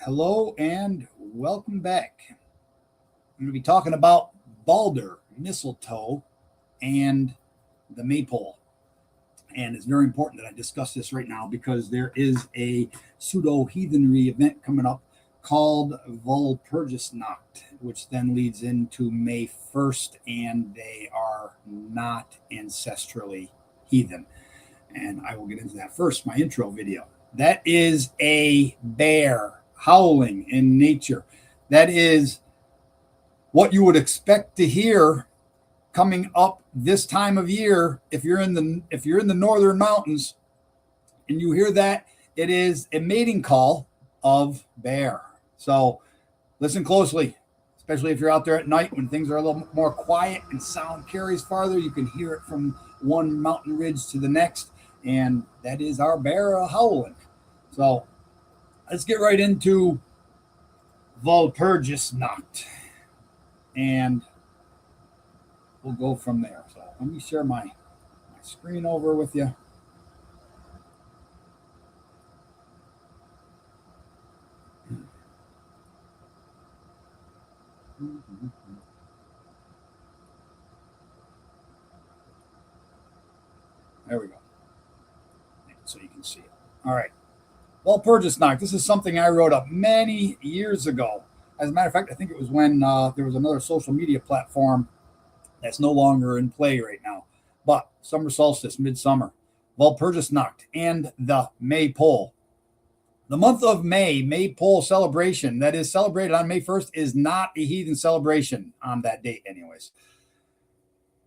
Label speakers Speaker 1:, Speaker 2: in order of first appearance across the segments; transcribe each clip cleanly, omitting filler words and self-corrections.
Speaker 1: Hello and welcome back. I'm going to be talking about Baldr, Mistletoe, and the Maypole. And it's very important that I discuss this right now because there is a pseudo-heathenry event coming up called Walpurgisnacht, which then leads into May 1st, and they are not ancestrally heathen. And I will get into that first, my intro video. That is a bear howling in nature. That is what you would expect to hear coming up this time of year. If you're in the northern mountains and you hear that, it is a mating call of bear. So listen closely, especially if you're out there at night when things are a little more quiet and sound carries farther. You can hear it from one mountain ridge to the next, and that is our bear howling. So let's get right into Walpurgisnacht, and we'll go from there. So let me share my screen over with you. There we go. So you can see it. All right. Walpurgisnacht. This is something I wrote up many years ago. As a matter of fact, I think it was when there was another social media platform that's no longer in play right now. But summer solstice, midsummer, Walpurgisnacht, and the May-Pole. The month of May, May-Pole celebration that is celebrated on May 1st is not a heathen celebration on that date anyways.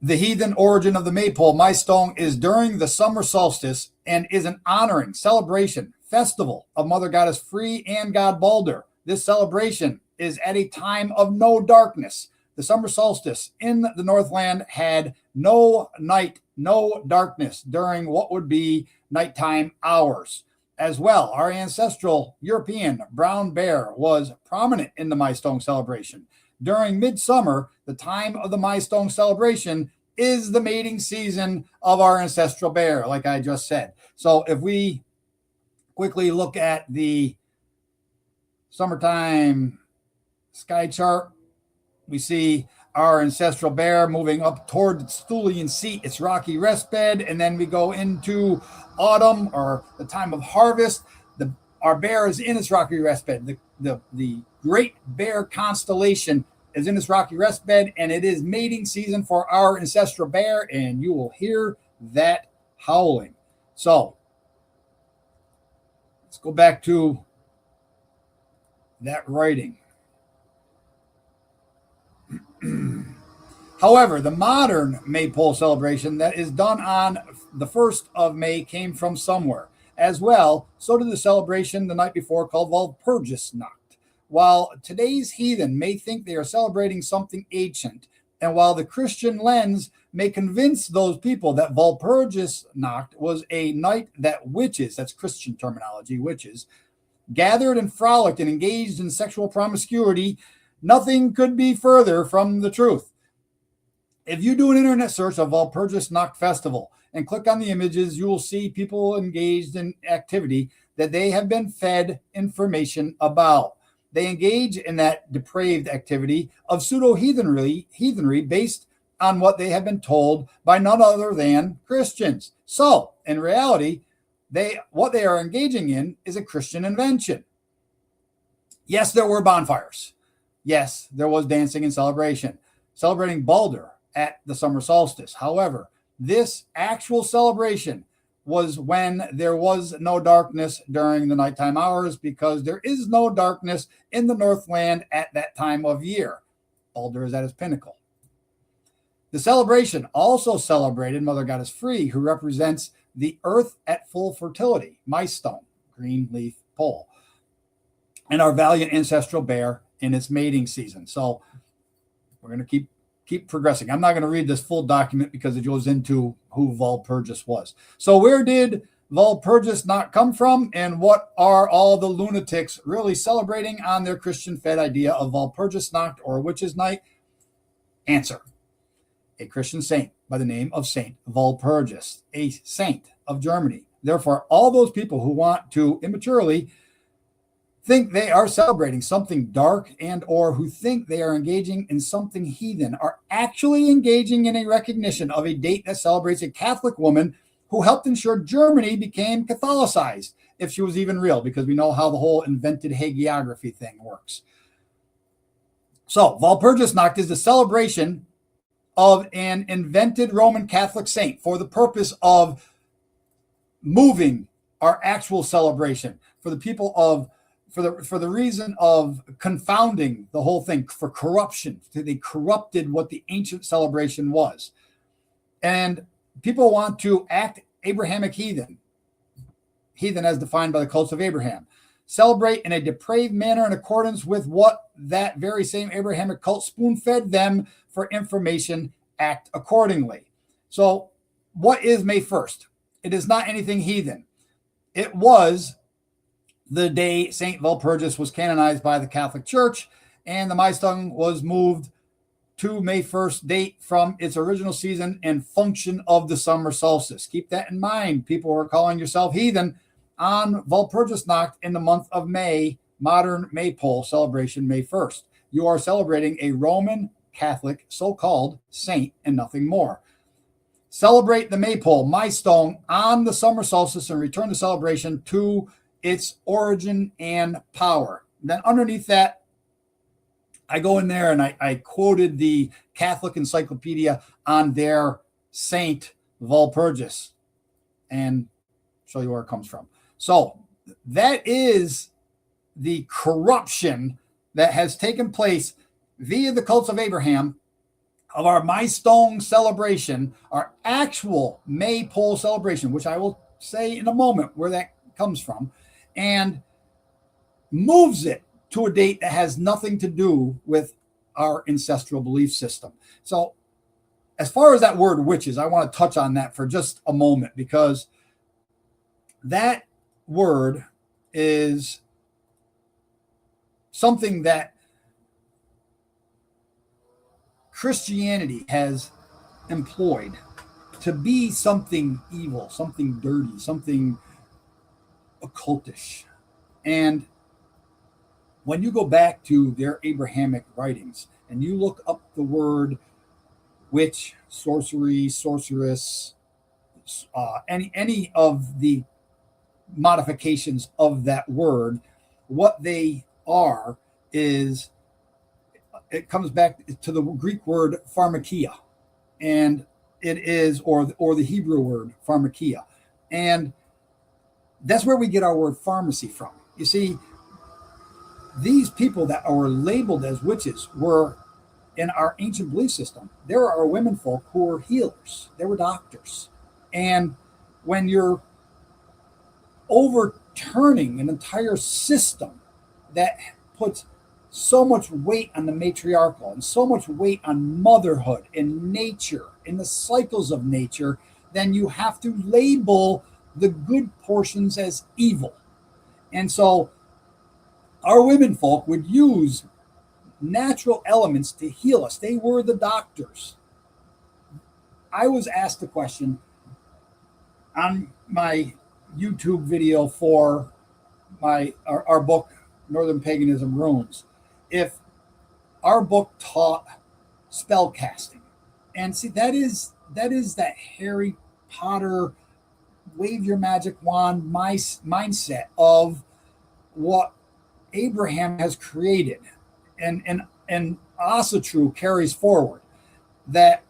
Speaker 1: The heathen origin of the Maypole, milestone, is during the summer solstice and is an honoring, celebration, festival of Mother Goddess Free and God Baldr. This celebration is at a time of no darkness. The summer solstice in the Northland had no night, no darkness during what would be nighttime hours. As well, our ancestral European brown bear was prominent in the milestone celebration. During midsummer, the time of the milestone celebration is the mating season of our ancestral bear, like I just said. So if we quickly look at the summertime sky chart, we see our ancestral bear moving up toward its Thulian seat, its rocky rest bed, and then we go into autumn or the time of harvest. Our bear is in its rocky rest bed. The Great Bear constellation is in its rocky rest bed, and it is mating season for our ancestral bear, and you will hear that howling. So let's go back to that writing. However, the modern Maypole celebration that is done on the 1st of May came from somewhere. As well, so did the celebration the night before called Walpurgisnacht. While today's heathen may think they are celebrating something ancient, and while the Christian lens may convince those people that Walpurgisnacht was a night that witches, that's Christian terminology, witches, gathered and frolicked and engaged in sexual promiscuity, nothing could be further from the truth. If you do an internet search of Walpurgisnacht Festival and click on the images, you will see people engaged in activity that they have been fed information about. They engage in that depraved activity of pseudo-heathenry based on what they have been told by none other than Christians. So, in reality, what they are engaging in is a Christian invention. Yes, there were bonfires. Yes, there was dancing and celebration, celebrating Baldr at the summer solstice. However, this actual celebration was when there was no darkness during the nighttime hours, because there is no darkness in the Northland at that time of year. Baldr is at its pinnacle. The celebration also celebrated Mother Goddess Free, who represents the earth at full fertility, milestone, green leaf pole, and our valiant ancestral bear in its mating season. So we're going to keep progressing. I'm not going to read this full document because it goes into who Walpurgis was. So where did Walpurgisnacht come from, and what are all the lunatics really celebrating on their Christian-fed idea of Walpurgisnacht or Witches' Night? Answer: a Christian saint by the name of Saint Walpurgis, a saint of Germany. Therefore, all those people who want to immaturely think they are celebrating something dark and or who think they are engaging in something heathen are actually engaging in a recognition of a date that celebrates a Catholic woman who helped ensure Germany became Catholicized, if she was even real, because we know how the whole invented hagiography thing works. So Walpurgisnacht is the celebration of an invented Roman Catholic saint for the purpose of moving our actual celebration, for the people of for the reason of confounding the whole thing, for corruption. They corrupted what the ancient celebration was. And people want to act Abrahamic heathen as defined by the cults of Abraham, celebrate in a depraved manner in accordance with what that very same Abrahamic cult spoon-fed them for information, act accordingly. So what is May 1st? It is not anything heathen. It was the day St. Walpurgis was canonized by the Catholic Church, and the Milestone was moved to May 1st date from its original season and function of the summer solstice. Keep that in mind. People are calling yourself heathen on Walpurgisnacht in the month of May, modern May-Pole celebration, May 1st. You are celebrating a Roman Catholic so-called saint and nothing more. Celebrate the May-Pole, Milestone, on the summer solstice and return the celebration to its origin and power. Then underneath that, I go in there and I quoted the Catholic Encyclopedia on their Saint Walpurgis and show you where it comes from. So that is the corruption that has taken place via the cults of Abraham of our Milestone celebration, our actual May-Pole celebration, which I will say in a moment where that comes from, and moves it to a date that has nothing to do with our ancestral belief system. So as far as that word witches, I want to touch on that for just a moment, because that word is something that Christianity has employed to be something evil, something dirty, something occultish. And when you go back to their Abrahamic writings and you look up the word witch, sorcery, sorceress, any of the modifications of that word, what they are is, it comes back to the Greek word pharmakia, and it is, or the Hebrew word pharmakia, and that's where we get our word pharmacy from. You see, these people that were labeled as witches were, in our ancient belief system, there are women folk who were healers. They were doctors. And when you're overturning an entire system that puts so much weight on the matriarchal and so much weight on motherhood and nature and the cycles of nature, then you have to label the good portions as evil. And so our women folk would use natural elements to heal us. They were the doctors. I was asked a question on my YouTube video for our book, Northern Paganism Runes, if our book taught spell casting. And see, that is that Harry Potter wave your magic wand mindset of what Abraham has created, and Asatru carries forward, that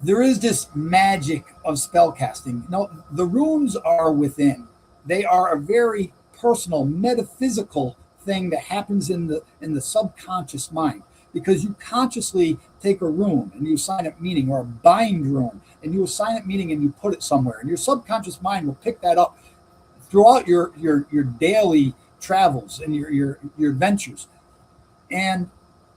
Speaker 1: there is this magic of spell casting. No, the runes are within. They are a very personal, metaphysical thing that happens in the subconscious mind, because you consciously take a rune and you assign it meaning, or a bind rune and you assign it meaning and you put it somewhere, and your subconscious mind will pick that up throughout your daily travels and your adventures, and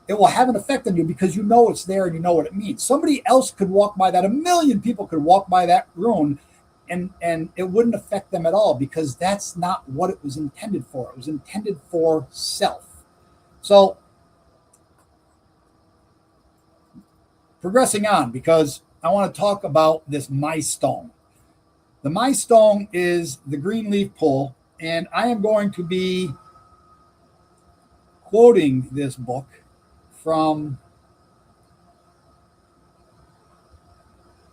Speaker 1: it will have an effect on you because you know it's there and you know what it means. Somebody else could walk by that, 1,000,000 people could walk by that rune, and it wouldn't affect them at all, because that's not what it was intended for. It was intended for self. So progressing on, because I want to talk about this Milestone. The Milestone is the green leaf pole, and I am going to be quoting this book from,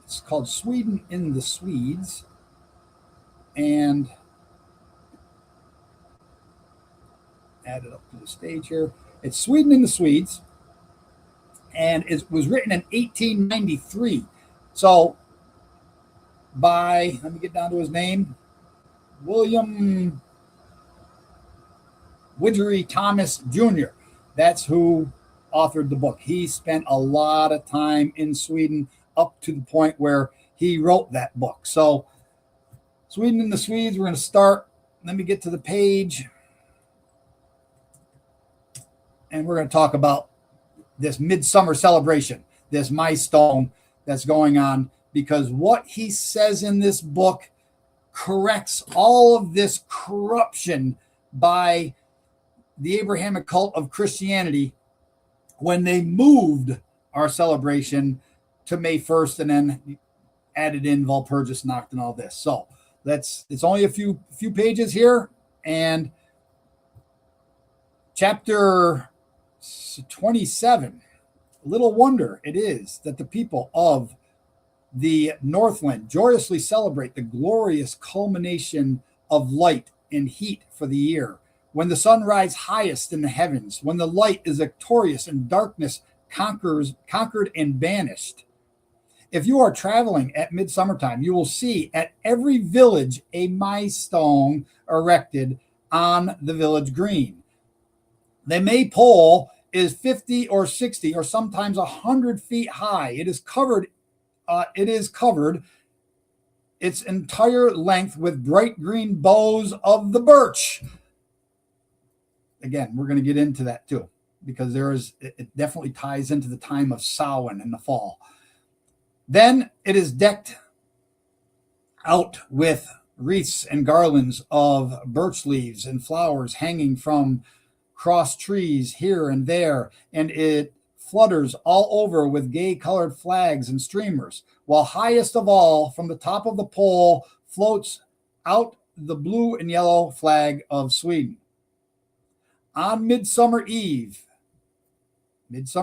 Speaker 1: it's called Sweden in the Swedes, and add it up to the stage here. It's Sweden in the Swedes, and it was written in 1893. So by, let me get down to his name, William Widgery Thomas Jr. That's who authored the book. He spent a lot of time in Sweden up to the point where he wrote that book. So Sweden and the Swedes, we're going to start. Let me get to the page. And we're going to talk about this midsummer celebration, this milestone that's going on, because what he says in this book corrects all of this corruption by the Abrahamic cult of Christianity when they moved our celebration to May 1st and then added in Walpurgisnacht and all this. So it's only a few pages here, and chapter 27. Little wonder it is that the people of the Northland joyously celebrate the glorious culmination of light and heat for the year, when the sun rises highest in the heavens, when the light is victorious and darkness conquered and banished. If you are traveling at midsummertime, you will see at every village a milestone erected on the village green. The May-Pole is 50 or 60 or sometimes 100 feet high. It is covered its entire length with bright green boughs of the birch. Again, we're going to get into that too, because it definitely ties into the time of Samhain in the fall. Then it is decked out with wreaths and garlands of birch leaves and flowers hanging from cross trees here and there, and it flutters all over with gay colored flags and streamers, while highest of all, from the top of the pole, floats out the blue and yellow flag of Sweden. On Midsummer Eve, this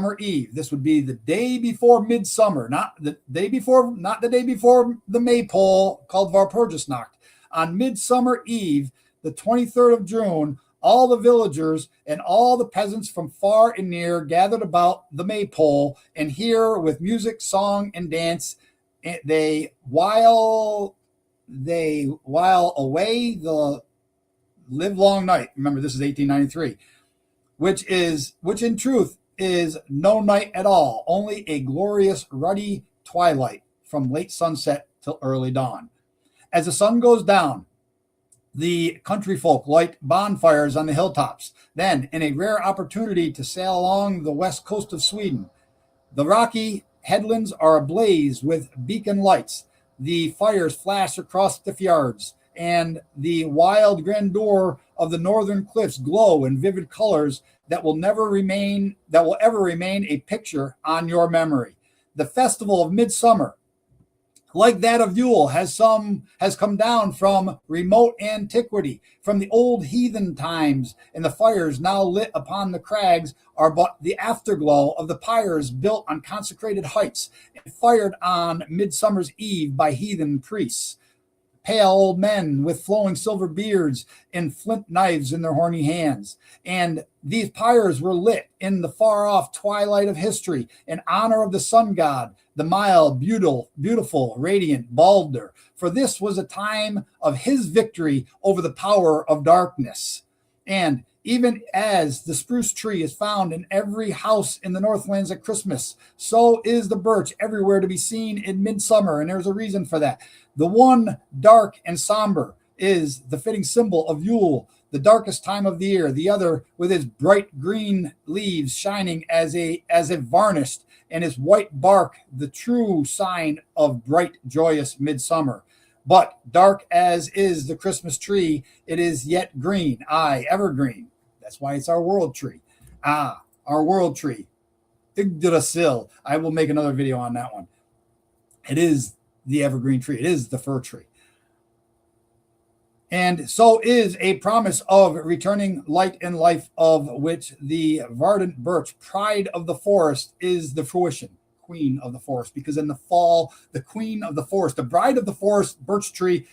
Speaker 1: would be the day before midsummer, not the day before the Maypole called Walpurgisnacht. On Midsummer Eve, the 23rd of June, all the villagers and all the peasants from far and near gathered about the Maypole, and here with music, song, and dance, they while away the livelong night. Remember, this is 1893, which in truth is no night at all, only a glorious ruddy twilight from late sunset till early dawn. As the sun goes down, the country folk light bonfires on the hilltops. Then, in a rare opportunity to sail along the west coast of Sweden, the rocky headlands are ablaze with beacon lights. The fires flash across the fjords, and the wild grandeur of the northern cliffs glow in vivid colors that will ever remain a picture on your memory. The festival of midsummer, like that of Yule, has come down from remote antiquity, from the old heathen times, and the fires now lit upon the crags are but the afterglow of the pyres built on consecrated heights and fired on Midsummer's Eve by heathen priests. Pale old men with flowing silver beards and flint knives in their horny hands. And these pyres were lit in the far-off twilight of history in honor of the sun god, the mild, beautiful, radiant Baldr. For this was a time of his victory over the power of darkness. And even as the spruce tree is found in every house in the Northlands at Christmas, so is the birch everywhere to be seen in midsummer, and there's a reason for that. The one, dark and somber, is the fitting symbol of Yule, the darkest time of the year. The other, with its bright green leaves shining as if varnished, and its white bark, the true sign of bright, joyous midsummer. But dark as is the Christmas tree, it is yet green, aye, evergreen. That's why it's our world tree. Our world tree. Yggdrasil. I will make another video on that one. It is the evergreen tree. It is the fir tree. And so is a promise of returning light and life, of which the verdant birch, pride of the forest, is the fruition, queen of the forest. Because in the fall, the queen of the forest, the bride of the forest, birch tree,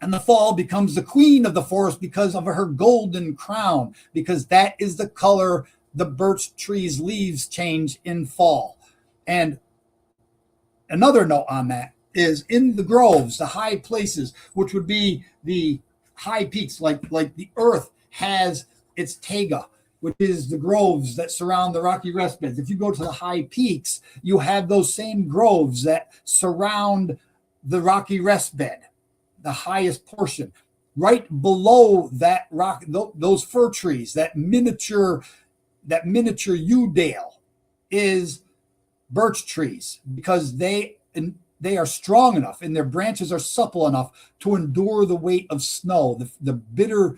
Speaker 1: and the fall becomes the queen of the forest because of her golden crown, because that is the color the birch tree's leaves change in fall. And another note on that is in the groves, the high places, which would be the high peaks, like the earth has its taiga, which is the groves that surround the rocky rest beds. If you go to the high peaks, you have those same groves that surround the rocky rest bed, the highest portion. Right below that rock, those fir trees, that miniature yew dale, is birch trees, because they are strong enough and their branches are supple enough to endure the weight of snow, the bitter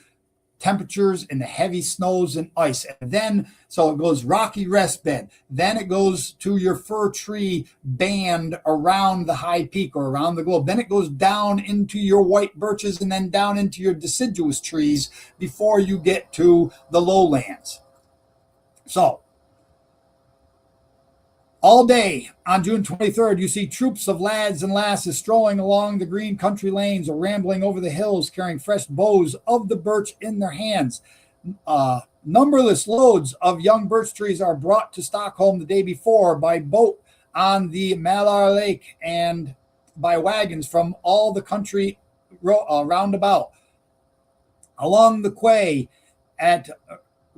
Speaker 1: temperatures and the heavy snows and ice. And then, so it goes rocky rest bed, then it goes to your fir tree band around the high peak or around the globe. Then it goes down into your white birches and then down into your deciduous trees before you get to the lowlands. So, all day on June 23rd, you see troops of lads and lasses strolling along the green country lanes or rambling over the hills carrying fresh boughs of the birch in their hands. Numberless loads of young birch trees are brought to Stockholm the day before by boat on the Malar Lake and by wagons from all the country round about. Along the quay at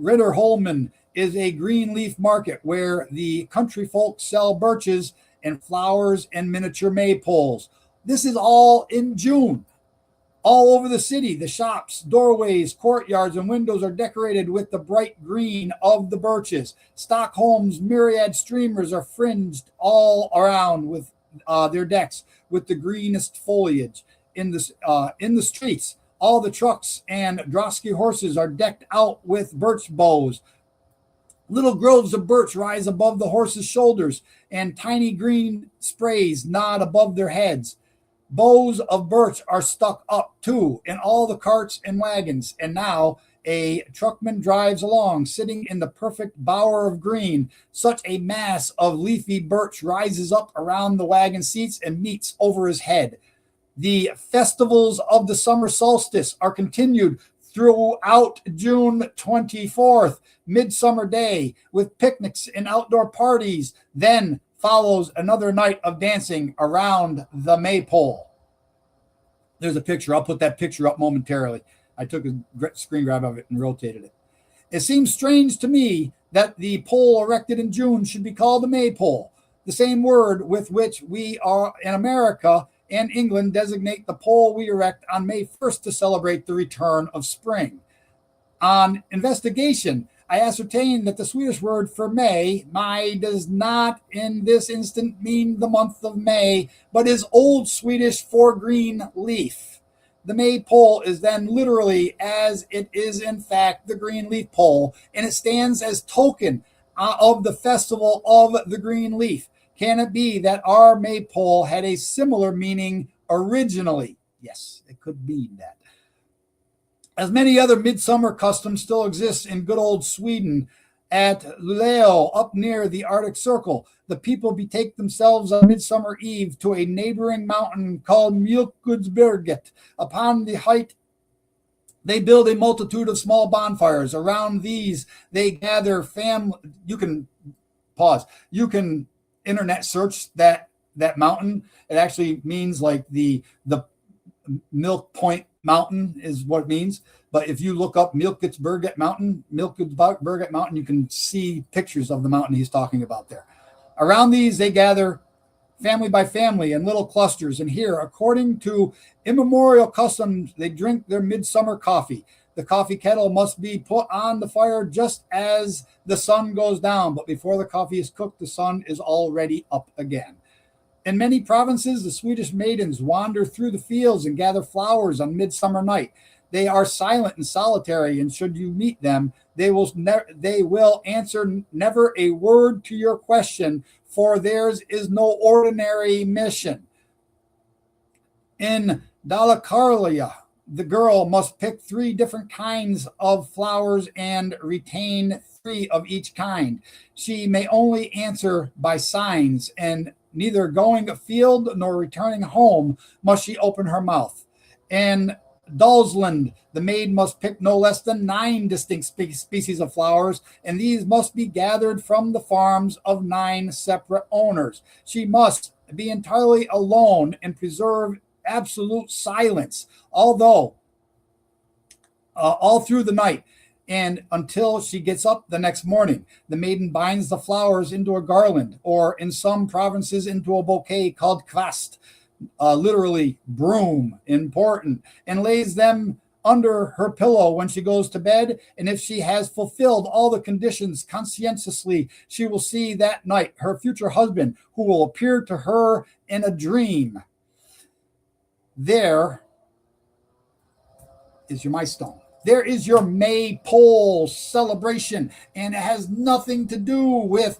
Speaker 1: Ridderholmen is a green leaf market where the country folk sell birches and flowers and miniature maypoles. This is all in June. All over the city, the shops, doorways, courtyards, and windows are decorated with the bright green of the birches. Stockholm's myriad streamers are fringed all around with their decks with the greenest foliage. In the streets, all the trucks and drosky horses are decked out with birch boughs. Little groves of birch rise above the horses' shoulders, and tiny green sprays nod above their heads. Boughs of birch are stuck up, too, in all the carts and wagons, and now a truckman drives along, sitting in the perfect bower of green. Such a mass of leafy birch rises up around the wagon seats and meets over his head. The festivals of the summer solstice are continued throughout June 24th, Midsummer Day, with picnics and outdoor parties. Then follows another night of dancing around the Maypole. There's a picture. I'll put that picture up momentarily. I took a screen grab of it and rotated it. It seems strange to me that the pole erected in June should be called the Maypole, the same word with which we are in America and England designate the pole we erect on May 1st to celebrate the return of spring. On investigation, I ascertained that the Swedish word for May, maj, does not in this instant mean the month of May, but is Old Swedish for green leaf. The maypole is then literally, as it is in fact, the green leaf pole, and it stands as token of the festival of the green leaf. Can it be that our maypole had a similar meaning originally? Yes, it could be that. As many other midsummer customs still exist in good old Sweden, at Luleå, up near the Arctic Circle, the people betake themselves on Midsummer Eve to a neighboring mountain called Mjölkudsberget. Upon the height, they build a multitude of small bonfires. Around these, they gather You can pause. You can internet search that mountain. It actually means like the Milk Point Mountain is what it means. But if you look up Mjölkudsberget Mountain, you can see pictures of the mountain he's talking about there. Around these, they gather family by family in little clusters. And here, according to immemorial customs, they drink their midsummer coffee. The coffee kettle must be put on the fire just as the sun goes down. But before the coffee is cooked, the sun is already up again. In many provinces, the Swedish maidens wander through the fields and gather flowers on midsummer night. They are silent and solitary, and should you meet them, they will answer never a word to your question, for theirs is no ordinary mission. In Dalecarlia, The girl must pick 3 different kinds of flowers and retain 3 of each kind. She may only answer by signs, and neither going afield nor returning home must she open her mouth. In Dalsland, the maid must pick no less than 9 distinct species of flowers, and these must be gathered from the farms of 9 separate owners. She must be entirely alone and preserve absolute silence, although all through the night and until she gets up the next morning. The maiden binds the flowers into a garland, or in some provinces into a bouquet called kvast, literally broom, important, and lays them under her pillow when she goes to bed. And if she has fulfilled all the conditions conscientiously, she will see that night her future husband, who will appear to her in a dream. There is your milestone. There is your May-Pole celebration, and it has nothing to do with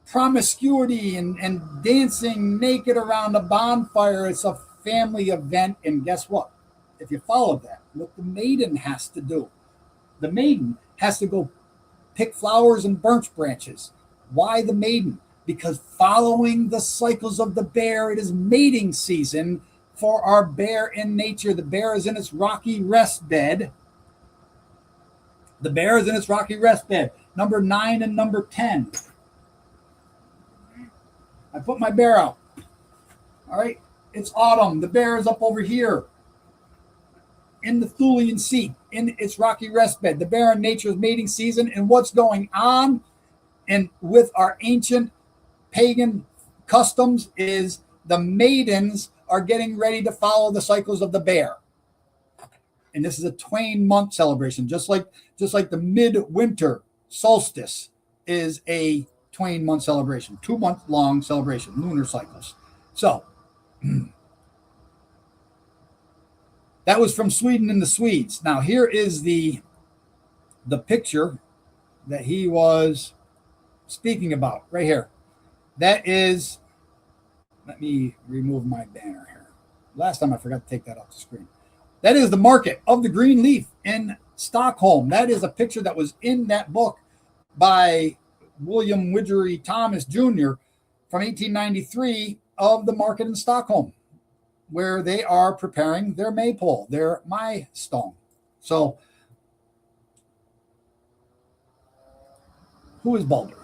Speaker 1: promiscuity and dancing naked around a bonfire. It's a family event, and guess what? If you follow that, what the maiden has to do, the maiden has to go pick flowers and birch branches. Why the maiden? Because following the cycles of the bear, it is mating season for our bear in nature. The bear is in its rocky rest bed. The bear is in its rocky rest bed. Number 9 and number 10. I put my bear out. All right. It's autumn. The bear is up over here in the Thulian seat, in its rocky rest bed. The bear in nature's mating season. And what's going on and with our ancient pagan customs is the maidens are getting ready to follow the cycles of the bear. And this is a twain month celebration, just like the midwinter solstice is a twain month celebration, 2 month long celebration, lunar cycles. So that was from Sweden and the Swedes. Now here is the picture that he was speaking about right here. That is, let me remove my banner here. Last time I forgot to take that off the screen. That is the market of the green leaf in Stockholm. That is a picture that was in that book by William Widgery Thomas Jr. from 1893 of the market in Stockholm, where they are preparing their maypole, their milestone. So, who is Baldr?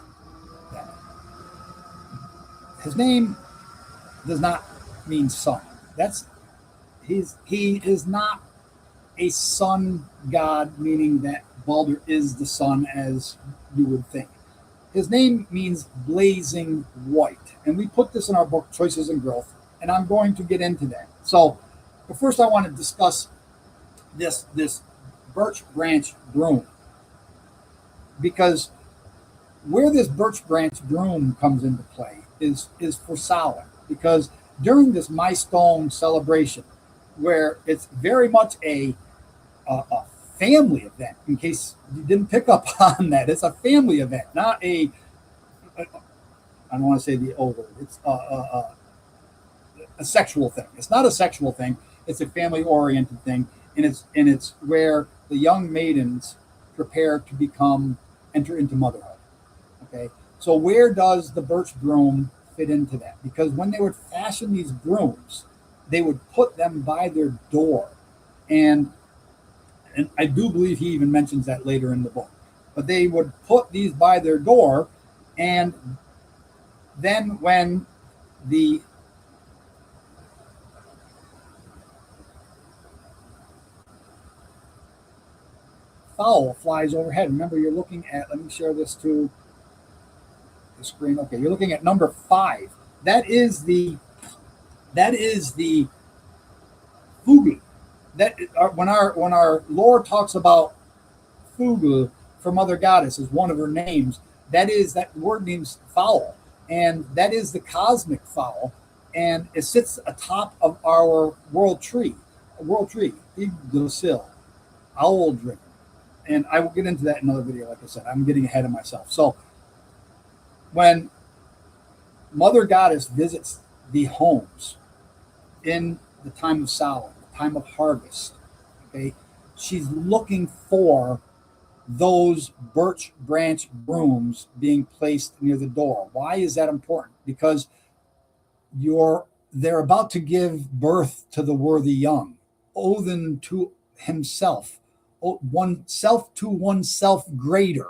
Speaker 1: His name does not mean son. He is not a sun god, meaning that Baldr is the sun as you would think. His name means blazing white. And we put this in our book, Choices and Growth, and I'm going to get into that. So, but first I want to discuss this birch branch broom. Because where this birch branch broom comes into play is for Samhain. Because during this milestone celebration, where it's very much a family event, in case you didn't pick up on that. It's a family event, not I don't want to say the old word. It's a sexual thing. It's not a sexual thing. It's a family-oriented thing, and it's where the young maidens prepare to enter into motherhood. Okay, so where does the birch broom fit into that? Because when they would fashion these brooms, they would put them by their door, and I do believe he even mentions that later in the book. But they would put these by their door, and then when the fowl flies overhead, remember you're looking at, let me share this to the screen. Okay, you're looking at number 5. That is the Fugl. That when our lore talks about Fugl for Mother Goddess as one of her names, that word means fowl, and that is the cosmic fowl, and it sits atop of our world tree, Yggdrasil, owl driven, and I will get into that in another video. Like I said, I'm getting ahead of myself. So when Mother Goddess visits the homes in the time of Samhain, the time of harvest, Okay, she's looking for those birch branch brooms being placed near the door. Why is that important? Because they're about to give birth to the worthy young. Odin to himself, oneself to oneself greater.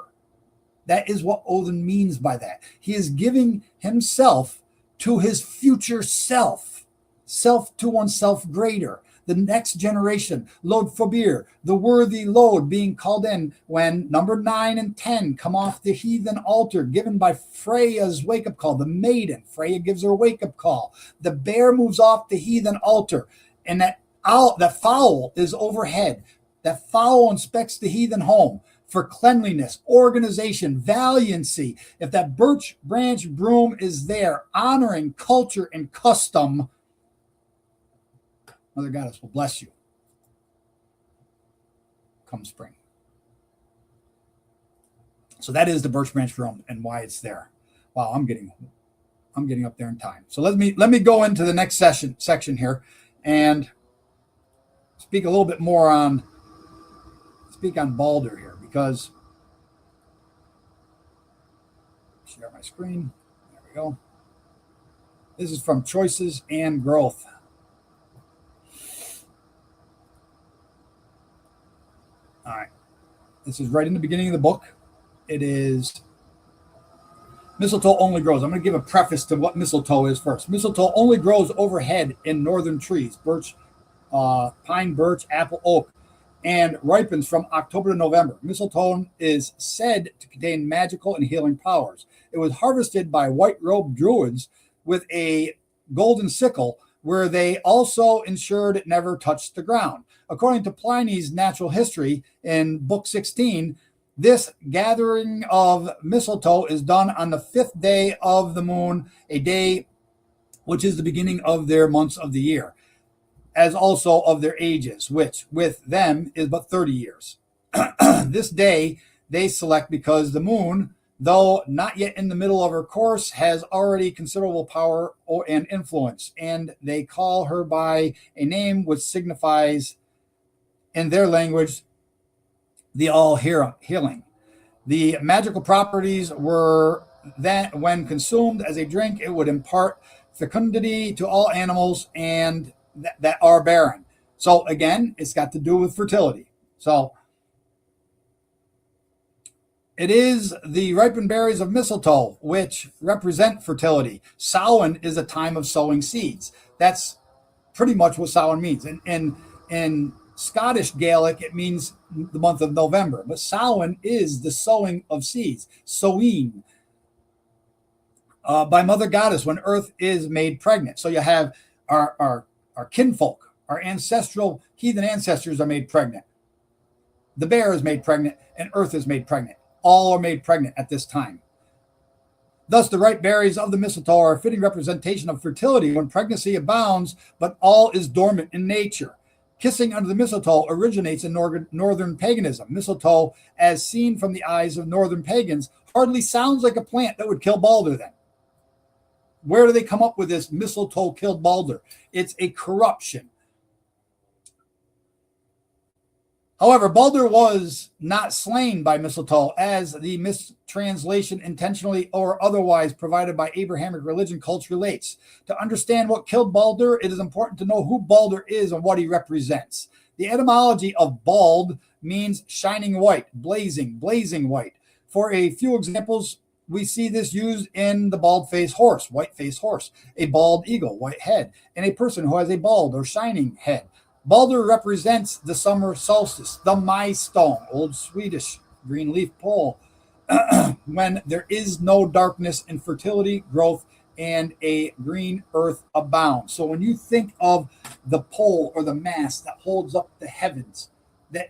Speaker 1: That is what Odin means by that. He is giving himself to his future self, self to oneself greater. The next generation, Lod Fobir, the worthy Lod being called in when number 9 and 10 come off the heathen altar given by Freya's wake-up call. The maiden, Freya gives her wake-up call. The bear moves off the heathen altar, and that fowl is overhead. That fowl inspects the heathen home for cleanliness, organization, valiancy. If that birch branch broom is there, honoring culture and custom, Mother Goddess will bless you come spring. So that is the birch branch broom and why it's there. Wow, I'm getting up there in time. So let me go into the next section here and speak a little bit more on Baldr here, because share my screen. There we go. This is from Choices and Growth. All right. This is right in the beginning of the book. It is mistletoe only grows. I'm going to give a preface to what mistletoe is first. Mistletoe only grows overhead in northern trees, birch, pine, birch, apple, oak, and ripens from October to November. Mistletoe is said to contain magical and healing powers. It was harvested by white-robed druids with a golden sickle, where they also ensured it never touched the ground. According to Pliny's Natural History in Book 16, this gathering of mistletoe is done on the 5th day of the moon, a day which is the beginning of their months of the year, as also of their ages, which with them is but 30 years. This day they select because the moon, though not yet in the middle of her course, has already considerable power and influence, and they call her by a name which signifies, in their language, the all-healing. The magical properties were that when consumed as a drink, it would impart fecundity to all animals and that are barren. So again, it's got to do with fertility. So it is the ripened berries of mistletoe which represent fertility. Samhain is a time of sowing seeds. That's pretty much what Samhain means. In Scottish Gaelic, it means the month of November. But Samhain is the sowing of seeds. Sowing by Mother Goddess when Earth is made pregnant. So you have our kinfolk, our ancestral heathen ancestors are made pregnant. The bear is made pregnant and Earth is made pregnant. All are made pregnant at this time. Thus, the ripe berries of the mistletoe are a fitting representation of fertility when pregnancy abounds, but all is dormant in nature. Kissing under the mistletoe originates in Northern Paganism. Mistletoe, as seen from the eyes of Northern Pagans, hardly sounds like a plant that would kill Baldr then. Where do they come up with this mistletoe killed Baldr? It's a corruption. However, Baldr was not slain by mistletoe, as the mistranslation, intentionally or otherwise, provided by Abrahamic religion culture relates. To understand what killed Baldr, it is important to know who Baldr is and what he represents. The etymology of bald means shining white, blazing white. For a few examples, we see this used in the bald-faced horse, white-faced horse, a bald eagle, white head, and a person who has a bald or shining head. Baldr represents the summer solstice, the milestone, old Swedish green leaf pole, when there is no darkness and fertility, growth, and a green earth abounds. So when you think of the pole or the mast that holds up the heavens,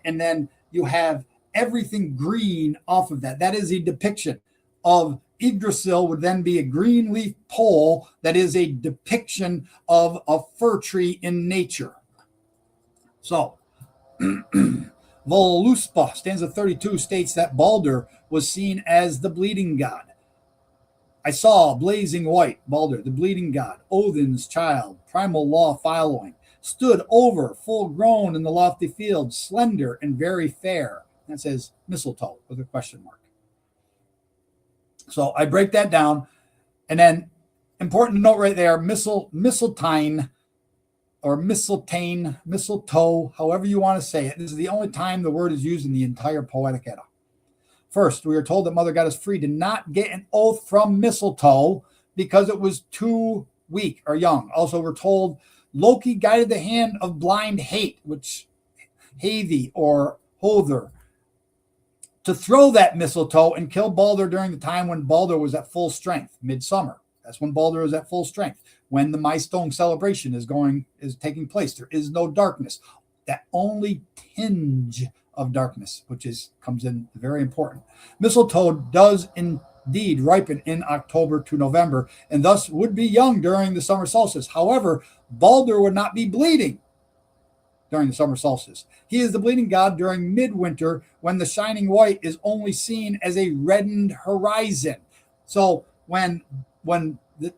Speaker 1: and then you have everything green off of that, that is a depiction of Yggdrasil. Would then be a green leaf pole that is a depiction of a fir tree in nature. So, Voluspa, stanza 32, states that Baldr was seen as the bleeding god. I saw blazing white, Baldr, the bleeding god, Odin's child, primal law following, stood over, full grown in the lofty fields, slender and very fair. That says mistletoe with a question mark. So I break that down. And then important to note right there, mistletoe, mistletoe, however you want to say it. This is the only time the word is used in the entire Poetic Edda. First, we are told that Mother Goddess Frigg did not get an oath from mistletoe because it was too weak or young. Also, we're told Loki guided the hand of blind Hate, which Hathi or Hother, to throw that mistletoe and kill Baldr during the time when Baldr was at full strength, midsummer. That's when Baldr is at full strength. When the Milestone celebration is taking place, there is no darkness. That only tinge of darkness, which comes in very important. Mistletoe does indeed ripen in October to November, and thus would be young during the summer solstice. However, Baldr would not be bleeding during the summer solstice. He is the bleeding god during midwinter, when the shining white is only seen as a reddened horizon. So when the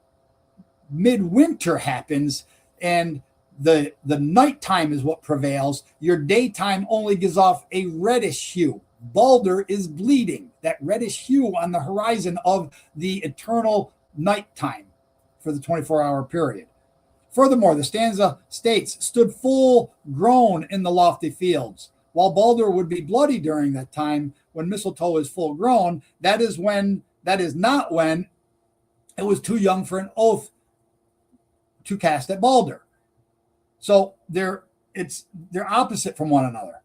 Speaker 1: midwinter happens and the nighttime is what prevails, your daytime only gives off a reddish hue. Baldr is bleeding, that reddish hue on the horizon of the eternal nighttime for the 24-hour period. Furthermore, the stanza states, stood full grown in the lofty fields. While Baldr would be bloody during that time, when mistletoe is full grown, that is not when it was too young for an oath to cast at Baldr. So they're opposite from one another.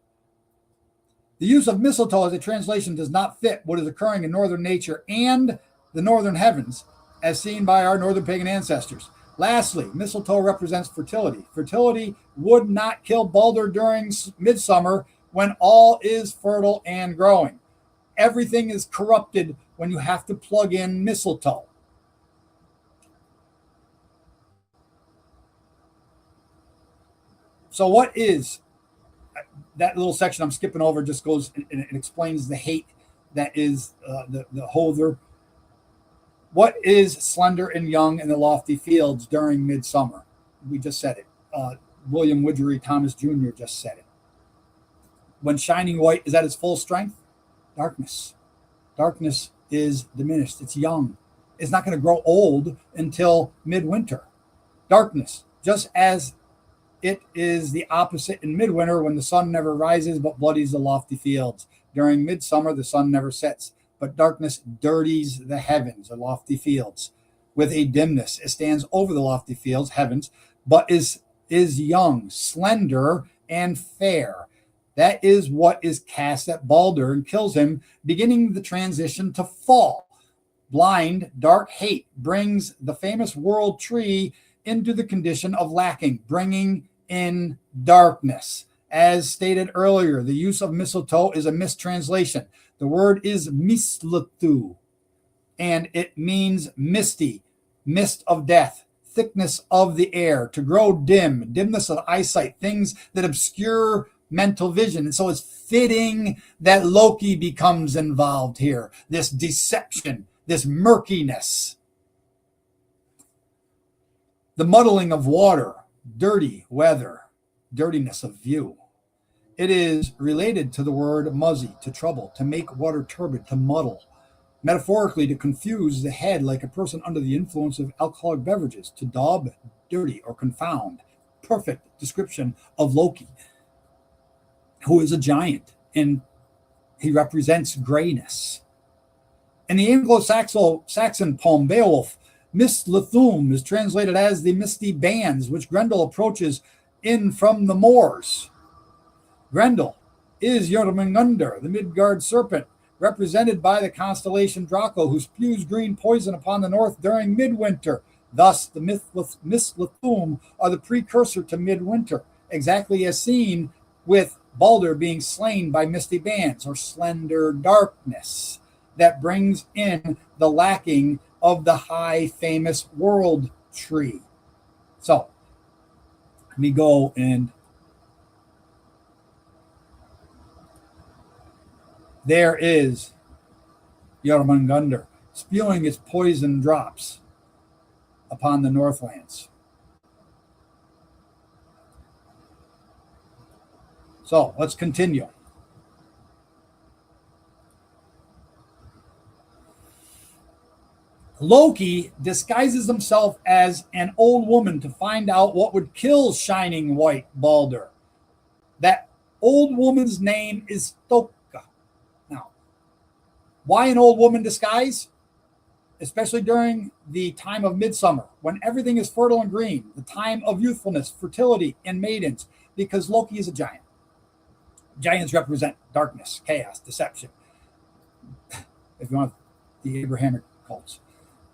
Speaker 1: The use of mistletoe as a translation does not fit what is occurring in northern nature and the northern heavens, as seen by our northern pagan ancestors. Lastly, mistletoe represents fertility. Fertility would not kill Baldr during midsummer, when all is fertile and growing. Everything is corrupted when you have to plug in mistletoe. So what is that little section I'm skipping over? Just goes and explains the hate that is the Hother. What is slender and young in the lofty fields during midsummer? We just said it. William Widgery Thomas Jr. just said it. When shining white is at its full strength, darkness. Darkness is diminished. It's young. It's not going to grow old until midwinter. Darkness, just as it is the opposite in midwinter, when the sun never rises but bloodies the lofty fields. During midsummer, the sun never sets, but darkness dirties the heavens, the lofty fields, with a dimness. It stands over the lofty fields, heavens, but is young, slender, and fair. That is what is cast at Baldr and kills him, beginning the transition to fall. Blind, dark hate brings the famous world tree into the condition of lacking, bringing in darkness. As stated earlier, the use of mistletoe is a mistranslation. The word is mistletoe, and it means misty, mist of death, thickness of the air, to grow dim, dimness of eyesight, things that obscure mental vision. And so it's fitting that Loki becomes involved here, this deception, this murkiness. The muddling of water, dirty weather, dirtiness of view. It is related to the word muzzy, to trouble, to make water turbid, to muddle. Metaphorically, to confuse the head like a person under the influence of alcoholic beverages, to daub, dirty, or confound. Perfect description of Loki, who is a giant, and he represents grayness. In the Anglo-Saxon poem Beowulf, Mistletoe is translated as the misty bands, which Grendel approaches in from the moors. Grendel is Jormungandr, the Midgard serpent, represented by the constellation Draco, who spews green poison upon the north during midwinter. Thus, the Mistletoe are the precursor to midwinter, exactly as seen with Baldr being slain by misty bands or slender darkness that brings in the lacking of the high famous world tree. So let me go and there is Jormungandr spewing its poison drops upon the Northlands. So let's continue. Loki disguises himself as an old woman to find out what would kill shining white Baldr. That old woman's name is Thoka. Now, why an old woman disguise? Especially during the time of midsummer, when everything is fertile and green, the time of youthfulness, fertility, and maidens, because Loki is a giant. Giants represent darkness, chaos, deception, if you want the Abrahamic cults.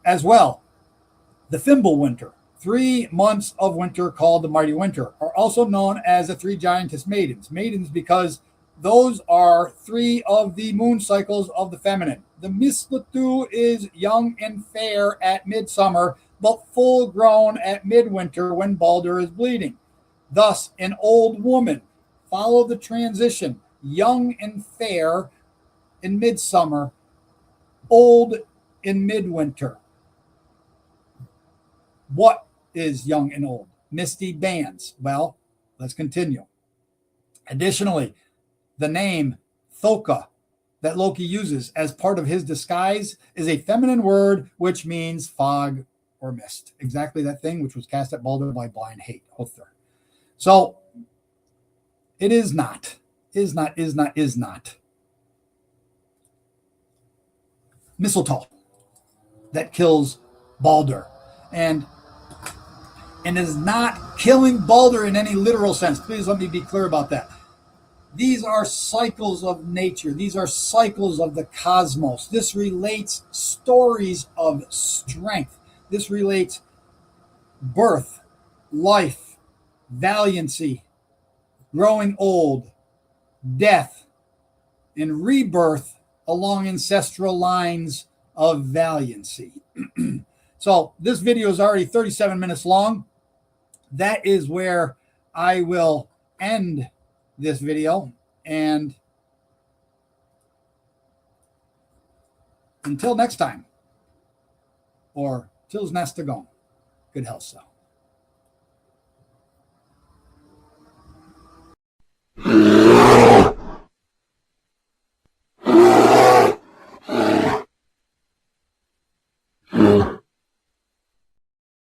Speaker 1: As well, the Fimbulwinter, 3 months of winter called the Mighty Winter, are also known as the 3 giantess maidens. Maidens because those are 3 of the moon cycles of the feminine. The Mistletoe is young and fair at midsummer, but full grown at midwinter when Baldr is bleeding. Thus, an old woman. Follow the transition. Young and fair in midsummer, old in midwinter. What is young and old? Misty bands. Well, let's continue. Additionally, the name Thoka that Loki uses as part of his disguise is a feminine word which means fog or mist. Exactly that thing which was cast at Baldr by blind hate, Hother. So it is not Mistletoe that kills Baldr. And is not killing Baldr in any literal sense. Please let me be clear about that. These are cycles of nature. These are cycles of the cosmos. This relates stories of strength. This relates birth, life, valiancy, growing old, death, and rebirth along ancestral lines of valiancy. So this video is already 37 minutes long. That is where I will end this video. And until next time, or till's nesta gone, good health, so.